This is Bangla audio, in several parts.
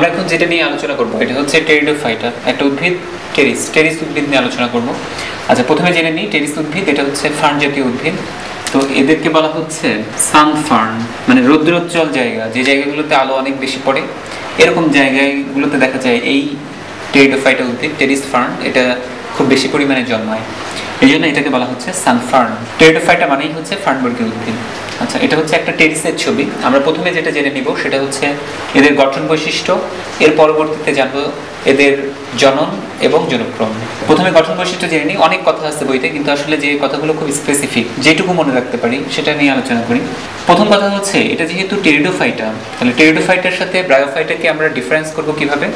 আমরা এখন যেটা নিয়ে আলোচনা করব এটা হচ্ছে টেরিডোফাইটা, একটা উদ্ভিদ টেরিস উদ্ভিদ নিয়ে আলোচনা করব। আচ্ছা, প্রথমে জেনে নিই টেরিস উদ্ভিদ এটা হচ্ছে ফার্ন জাতীয় উদ্ভিদ। তো এদেরকে বলা হচ্ছে সান ফার্ন, মানে রৌদ্রোজ্জ্বল জায়গা, যে জায়গাগুলোতে আলো অনেক বেশি পড়ে এরকম জায়গাগুলোতে দেখা যায় এই টেরিডোফাইটা উদ্ভিদ টেরিস ফার্ন এটা খুব বেশি পরিমাণে জন্মায়, এই জন্য এটাকে বলা হচ্ছে সান ফার্ন। টেরিডোফাইটা মানেই হচ্ছে ফার্নবর্গীয় উদ্ভিদ। আচ্ছা, এটা হচ্ছে একটা টেরিসের ছবি। আমরা প্রথমে যেটা জেনে নিব সেটা হচ্ছে এদের গঠন বৈশিষ্ট্য, এর পরবর্তীতে জানবো এদের জনন এবং জনক্রম। প্রথমে গঠন বৈশিষ্ট্য জেনে নিই। অনেক কথা আছে বইতে, কিন্তু আসলে যে কথাগুলো খুব স্পেসিফিক, যেটুকু মনে রাখতে পারি সেটা নিয়ে আলোচনা করি। প্রথম কথা হচ্ছে এটা যেহেতু টেরিডোফাইটা, তাহলে টেরিডোফাইটার সাথে ব্রায়োফাইটাকে আমরা ডিফারেন্স করব কিভাবে,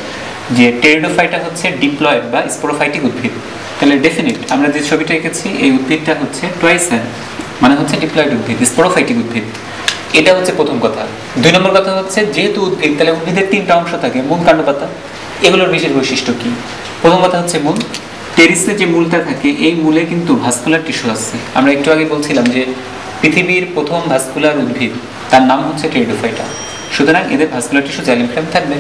যে টেরিডোফাইটা হচ্ছে ডিপ্লয়েড বা স্পোরোফাইটিক উদ্ভিদ। তাহলে ডেফিনিট আমরা যে ছবিটা এঁকেছি এই উদ্ভিদটা হচ্ছে টুয়াইসেন, মানে হচ্ছে ডিপ্লয়েড উদ্ভিদ, স্পোরোফাইটিক উদ্ভিদ। এটা হচ্ছে প্রথম কথা। দুই নম্বর কথা হচ্ছে যেহেতু উদ্ভিদ, তাহলে উদ্ভিদের তিনটা অংশ থাকে, মূল, কাণ্ড, পাতা। এগুলোর বিশেষ বৈশিষ্ট্য কি? প্রথম কথা হচ্ছে মূল। টেরিসে যে মূলটা থাকে এই মূলে কিন্তু ভাস্কুলার টিস্যু আছে। আমরা একটু আগে বলছিলাম যে পৃথিবীর প্রথম ভাস্কুলার উদ্ভিদ, তার নাম হচ্ছে টেরিডোফাইটা। সুতরাং এদের ভাস্কুলার টিস্যু জাইলেম ফ্লেম থাকবে।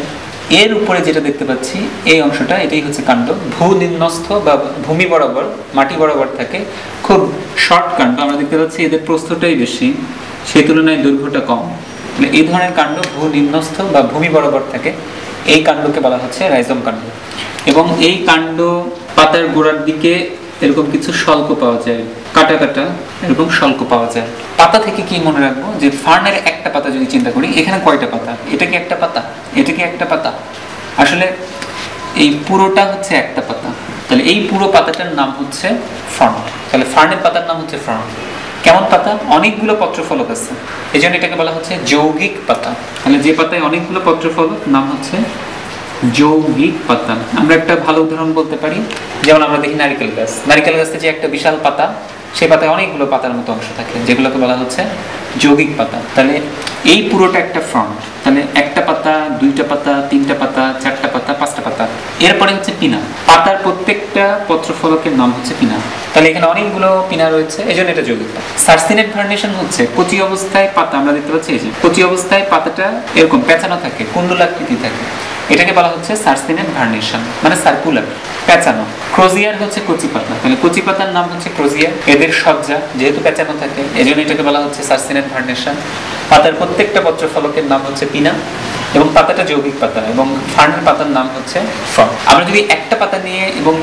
এর উপরে যেটা দেখতে পাচ্ছি এই অংশটা, এটাই হচ্ছে কাণ্ড। ভূনিম্নস্থ বা ভূমি বরাবর, মাটি বরাবর থাকে, খুব শর্ট কাণ্ড। আমরা দেখতে পাচ্ছি এদের প্রস্থটাই বেশি, সেই তুলনায় দৈর্ঘ্যটা কম। মানে এই ধরনের কাণ্ড ভূনিম্নস্থ বা ভূমি বরাবর থাকে, এই কাণ্ডকে বলা হচ্ছে রাইজোম কাণ্ড। এবং এই কাণ্ড পাতার গোড়ার দিকে এরকম কিছু শল্ক পাওয়া যায়, কাটা কাটা এরকম শল্ক পাওয়া যায়। পাতা থেকে কি মনে রাখবো, যে ফার্নের একটা পাতা যদি চিন্তা করি, এখানে কয়টা পাতা? এটা কি একটা পাতা? এটা কি একটা পাতা? আসলে এই পুরোটা হচ্ছে একটা পাতা। তাহলে এই পুরো পাতাটার নাম হচ্ছে ফ্রন্ট। তাহলে ফার্নের পাতার নাম হচ্ছে ফ্রন্ট। কেমন পাতা? অনেকগুলো পত্রফলক আছে, এই জন্য এটাকে বলা হচ্ছে যৌগিক পাতা। তাহলে যে পাতায় অনেকগুলো পত্রফলক নাম হচ্ছে যৌগিক পাতা। আমরা একটা ভালো উদাহরণ বলতে পারি, যেমন আমরা দেখি নারিকেল গাছ। নারিকেল গাছে যে একটা বিশাল পাতা, সেই পাতায় অনেকগুলো পাতার মতো অংশ থাকে, যেগুলোকে বলা হচ্ছে যৌগিক পাতা। তাহলে এই পুরোটা একটা ফ্রন্ট। তাহলে একটা পাতা, দুইটা পাতা, তিনটা পাতা, চারটা পাতা, পাঁচটা পাতা। এরপরে হচ্ছে পিনা। পাতার প্রত্যেকটা পত্রফলকের নাম হচ্ছে পিনা। তাহলে এখানে অনেকগুলো পিনা রয়েছে, এই জন্য এটা যৌগিক। সার্সিনেট ভার্নেশন হচ্ছে কচি অবস্থায় পাতা। আমরা দেখতে পাচ্ছি এই যে কচি অবস্থায় পাতাটা এরকম পেঁচানো থাকে, কুণ্ডলাকৃতি থাকে, এটাকে বলা হচ্ছে সার্সিনেট ভার্নেশন, মানে সার্কুলার, পেঁচানো। ক্রোজিয়ার হচ্ছে কচি পাতা। তাহলে কচি পাতার নাম হচ্ছে ক্রোজিয়ার। এদের সজ্জা যেহেতু পেঁচানো থাকে, এই জন্য এটাকে বলা হচ্ছে সার্সিনেট ভার্নেশন। পাতার প্রত্যেকটা পত্রফলকের নাম হচ্ছে পিনা, এবং পাতাটা যৌগিক পাতা, এবং ফার্নের পাতার নাম হচ্ছে ফ্রন্ট। আমরা যদি একটা পাতা নিয়ে এবং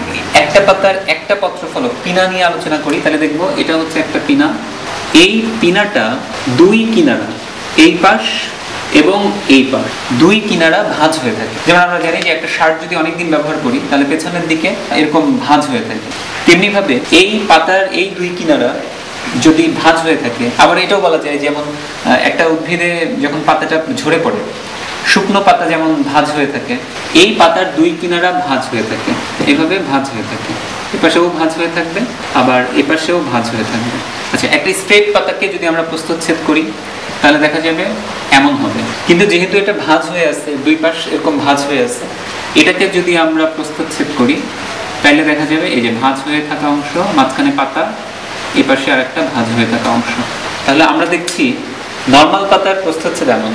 একটা পাতার একটা পত্রফলক পিনা নিয়ে আলোচনা করি, তাহলে দেখবো এটা হচ্ছে একটা পিনা। এই পিনাটা দুই কিনারা, এই পাশ এবং এই পাশ, দুই কিনারা ভাঁজ হয়ে থাকে। যেমন আমরা জানি যে একটা শার্ট যদি অনেকদিন ব্যবহার করি, তাহলে পেছনের দিকে এরকম ভাঁজ হয়ে থাকে। তেমনি ভাবে এই পাতার এই দুই কিনারা যদি ভাঁজ হয়ে থাকে, আবার এটাও বলা যায় যেমন একটা উদ্ভিদে যখন পাতাটা ঝরে পড়ে, শুকনো পাতা যেমন ভাঁজ হয়ে থাকে, এই পাতার দুই কিনারা ভাঁজ হয়ে থাকে, এভাবে ভাঁজ হয়ে থাকে। এপাশেও ভাঁজ হয়ে থাকবে, আবার এপাশেও ভাঁজ হয়ে থাকবে। আচ্ছা, একটা স্ট্রেট পাতাকে যদি আমরা প্রস্থচ্ছেদ করি, তাহলে দেখা যাবে এমন হবে। কিন্তু যেহেতু এটা ভাঁজ হয়ে আছে, দুই পাশ এরকম ভাঁজ হয়ে আছে, এটাকে যদি আমরা প্রস্থচ্ছেদ করি, তাহলে দেখা যাবে এই যে ভাঁজ হয়ে থাকা অংশ, মাঝখানে পাতা, এই পাশে আর একটা ভাঁজ হয়ে থাকা অংশ। তাহলে আমরা দেখছি নর্মাল পাতার প্রস্থচ্ছেদ এমন,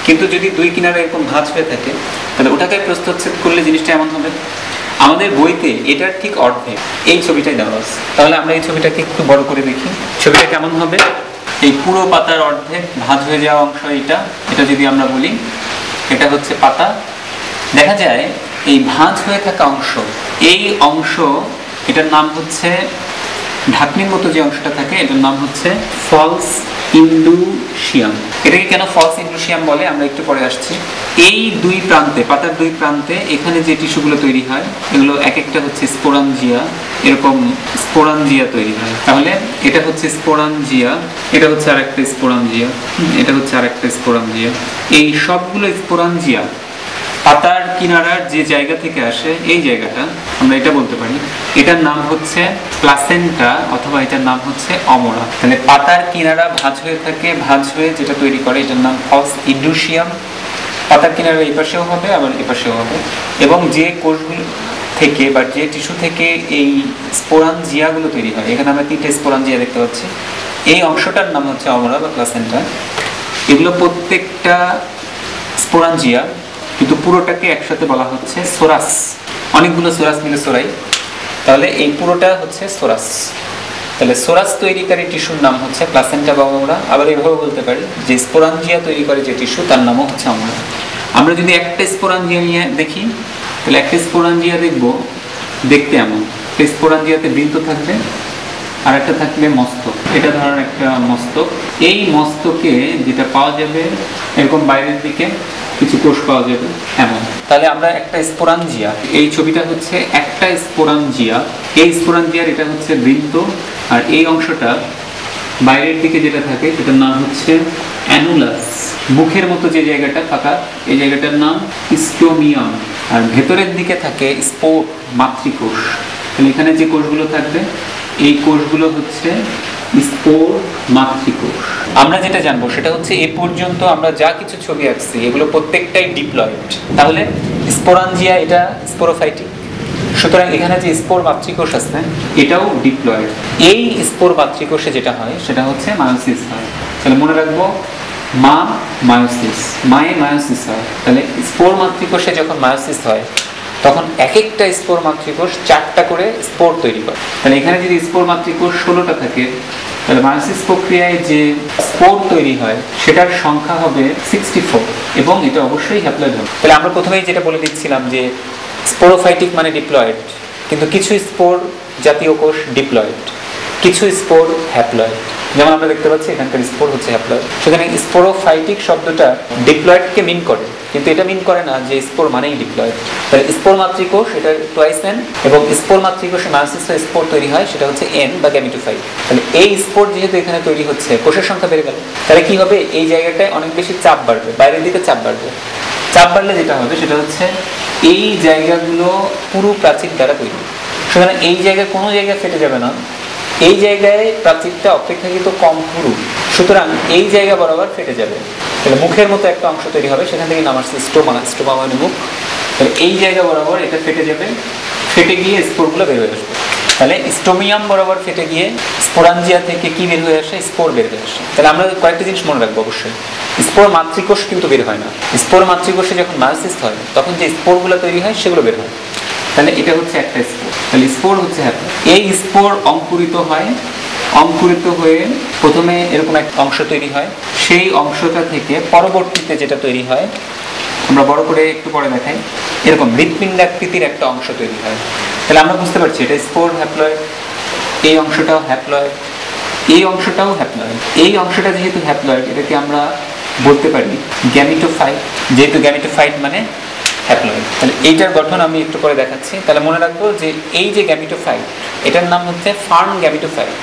কিন্তু যদি দুই কিনারে এরকম ভাঁজ হয়ে থাকে, তাহলে ওটাকে প্রস্থচ্ছেদ করলে জিনিসটা এমন হবে। আমাদের বইতে এটার ঠিক অর্ধেক এই ছবিটাই দেওয়া আছে। তাহলে আমরা এই ছবিটাকে একটু বড় করে দেখি, ছবিটা কেমন হবে। এই পুরো পাতার অর্ধেক ভাঁজ হয়ে যাওয়া অংশ এটা যদি আমরা বলি এটা হচ্ছে পাতা। দেখা যায় এই ভাঁজ হয়ে থাকা অংশ, এই অংশ, এটার নাম হচ্ছে ঢাকনির মতো যে অংশটা থাকে, এটার নাম হচ্ছে ফলস ইন্ডুসিয়াম। এটাকে কেন ফলস ইন্ডুসিয়াম বলে আমরা একটু পরে আসছি। এই দুই প্রান্তে, পাতার দুই প্রান্তে এখানে যে টিস্যুগুলো তৈরি হয়, এগুলো এক একটা হচ্ছে স্পোরাঞ্জিয়া, এরকম স্পোরাঞ্জিয়া তৈরি হয়। তাহলে এটা হচ্ছে স্পোরাঞ্জিয়া, এটা হচ্ছে আরেকটা স্পোরাঞ্জিয়া, এটা হচ্ছে আরেকটা স্পোরাঞ্জিয়া। এই সবগুলো স্পোরাঞ্জিয়া পাতার কিনারার যে জায়গা থেকে আসে, এই জায়গাটা আমরা এটা বলতে পারি, এটার নাম হচ্ছে প্লাসেন্টা, অথবা এটার নাম হচ্ছে অমরা। তাহলে পাতার কিনারা ভাঁজ হয়ে থাকে, ভাঁজ হয়ে যেটা তৈরি করে এটার নাম ফলস ইন্ডুসিয়াম। পাতার কিনারা এই পাশেও হবে, আবার এই পাশেও হবে, এবং যে কোষগুলো থেকে বা যে টিস্যু থেকে এই স্পোরাঞ্জিয়াগুলো তৈরি হয়, এখানে আমরা তিনটে স্পোরাঞ্জিয়া দেখতে পাচ্ছি, এই অংশটার নাম হচ্ছে অমরা বা প্লাসেন্টা। এগুলো প্রত্যেকটা স্পোরাঞ্জিয়া কিন্তু পুরোটাকে একসাথে বলা হচ্ছে সোরাস। অনেকগুলো সোরাস মিলে সোরাই, তাহলে এই পুরোটা হচ্ছে সোরাস। তাহলে সোরাস তৈরিকারী টিস্যুর নাম হচ্ছে প্লাসেন্টা বা অমরা। আবার এইভাবে বলতে পারি যে স্পোরাঞ্জিয়া তৈরি করে যে টিস্যু তার নামও হচ্ছে অমরা। আমরা যদি একটা স্পোরাঞ্জিয়া নিয়ে দেখি, তাহলে একটা স্পোরাঞ্জিয়া দেখবো দেখতে এমন। স্পোরাঞ্জিয়াতে বৃন্ত থাকবে আর একটা থাকবে মস্তক। এটা ধরনের একটা মস্তক। এই মস্তকে যেটা পাওয়া যাবে এরকম বাইরের দিকে কিছু কোষ পাওয়া যাবে এমন। তাহলে আমরা একটা স্পোরাঞ্জিয়া, এই ছবিটা হচ্ছে একটা স্পোরাঞ্জিয়া। এই স্পোরাঞ্জিয়ার এটা হচ্ছে বৃন্ত, আর এই অংশটা বাইরের দিকে যেটা থাকে সেটার নাম হচ্ছে অ্যানুলাস। মুখের মতো যে জায়গাটা ফাঁকা, এই জায়গাটার নাম স্টোমিয়াম। আর ভেতরের দিকে থাকে স্পোর, মাতৃকোষ। তাহলে এখানে যে কোষগুলো থাকবে এই কোষগুলো হচ্ছে স্পোর মাতৃকোষ। আমরা যেটা জানবো সেটা হচ্ছে এ পর্যন্ত আমরা যা কিছু ছবি আঁকছি এগুলো প্রত্যেকটাই ডিপ্লয়েড। তাহলে স্পোরাঞ্জিয়া এটা স্পোরোফাইটিক, সুতরাং এখানে যে স্পোর মাতৃকোষ আছে এটাও ডিপ্লয়েড। এই স্পোর মাতৃকোষে যেটা হয় সেটা হচ্ছে মায়োসিস হয়। তাহলে মনে রাখবো মা মায়োসিস, মায়ে মায়োসিস হয়। তাহলে স্পোর মাতৃকোষে যখন মায়োসিস হয় তখন এক একটা স্পোর মাতৃকোষ 4টা করে স্পোর তৈরি করে। তাহলে এখানে যদি স্পোর মাতৃকোষ 16টা থাকে, তাহলে মায়োসিস প্রক্রিয়ায় যে স্পোর তৈরি হয় সেটার সংখ্যা হবে 64, এবং এটা অবশ্যই হ্যাপ্লয়েড হবে। তাহলে আমরা প্রথমেই যেটা বলে দিচ্ছিলাম যে স্পোরোফাইটিক মানে ডিপ্লয়েড, কিন্তু কিছু স্পোর জাতীয় কোষ ডিপ্লয়েড, কিছু স্পোর হ্যাপ্লয়েড। যেমন আমরা দেখতে পাচ্ছি এখানকার স্পোর হচ্ছে হ্যাপ্লয়েড। সুতরাং স্পোরোফাইটিক শব্দটা ডিপ্লয়েডকে মিন করে, কিন্তু এটা মিন করে না যে স্পোর মানেই ডিপ্লয়েড। তাহলে স্পোর মাতৃকোষ এটা টুয়াইস এন, এবং স্পোর মাতৃকোষে মায়োসিস স্পোর তৈরি হয় সেটা হচ্ছে এন বা গ্যামিটোফাইট। তাহলে এই স্পোর যেহেতু এখানে তৈরি হচ্ছে, কোষের সংখ্যা বেড়ে গেল, তাহলে কি হবে এই জায়গাটায় অনেক বেশি চাপ বাড়বে, বাইরের দিকে চাপ বাড়বে। চাপ বাড়লে যেটা হবে সেটা হচ্ছে এই জায়গাগুলো পুরো প্রাচীর দ্বারা তৈরি। সুতরাং এই জায়গায় কোনো জায়গায় ফেটে যাবে না, এই জায়গায় প্রাচীরটা অপেক্ষাকৃত কম পুরু, সুতরাং এই জায়গা বরাবর ফেটে যাবে। তাহলে মুখের মতো একটা অংশ তৈরি হবে, সেখান থেকে নাম আসছে স্টোমা, স্টোমা মানে মুখ। তাহলে এই জায়গা বরাবর এটা ফেটে যাবে, ফেটে গিয়ে স্পোরগুলো বের হয়ে আসবে। তাহলে স্টোমিয়াম বরাবর ফেটে গিয়ে স্পোরাঞ্জিয়া থেকে কি বের হয়ে আসে? স্পোর বের হয়ে আসে। তাহলে আমরা কয়েকটা জিনিস মনে রাখবো অবশ্যই। স্পোর মাতৃকোষ কিন্তু বের হয় না, স্পোর মাতৃকোষে যখন মায়োসিস হয় তখন যে স্পোরগুলো তৈরি হয় সেগুলো বের হয়। তাহলে এটা হচ্ছে একটা স্পোর। তাহলে স্পোর হচ্ছে হ্যাপ্লয়েড। এই স্পোর অঙ্কুরিত হয়, অঙ্কুরিত হয়ে প্রথমে এরকম একটা অংশ তৈরি হয়, সেই অংশটা থেকে পরবর্তীতে যেটা তৈরি হয় আমরা বড় করে একটু পরে দেখাই, এরকম হৃৎপিণ্ডাকৃতির একটা অংশ তৈরি হয়। তাহলে আমরা বুঝতে পারছি এটা স্পোর হ্যাপ্লয়েড, এই অংশটাও হ্যাপ্লয়েড, এই অংশটাও হ্যাপ্লয়েড। এই অংশটা যেহেতু হ্যাপ্লয়েড এটাকে আমরা বলতে পারি গ্যামিটোফাইট, যেহেতু গ্যামিটোফাইট মানে হ্যাপ্লয়েড। তাহলে এইটার গঠন আমি একটু পরে দেখাচ্ছি। তাহলে মনে রাখবো যে এই যে গ্যামিটোফাইট এটার নাম হচ্ছে ফার্ন গ্যামিটোফাইট।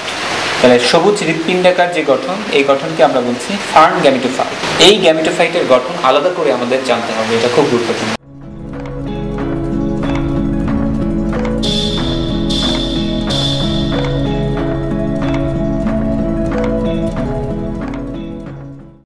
তাহলে সবুজ হৃৎপিণ্ডাকার যে গঠন, এই গঠনকে আমরা বলছি ফার্ন গ্যামিটোফাইট। এই গ্যামিটোফাইটের গঠন আলাদা করে আমাদের জানতে হবে, এটা খুব গুরুত্বপূর্ণ।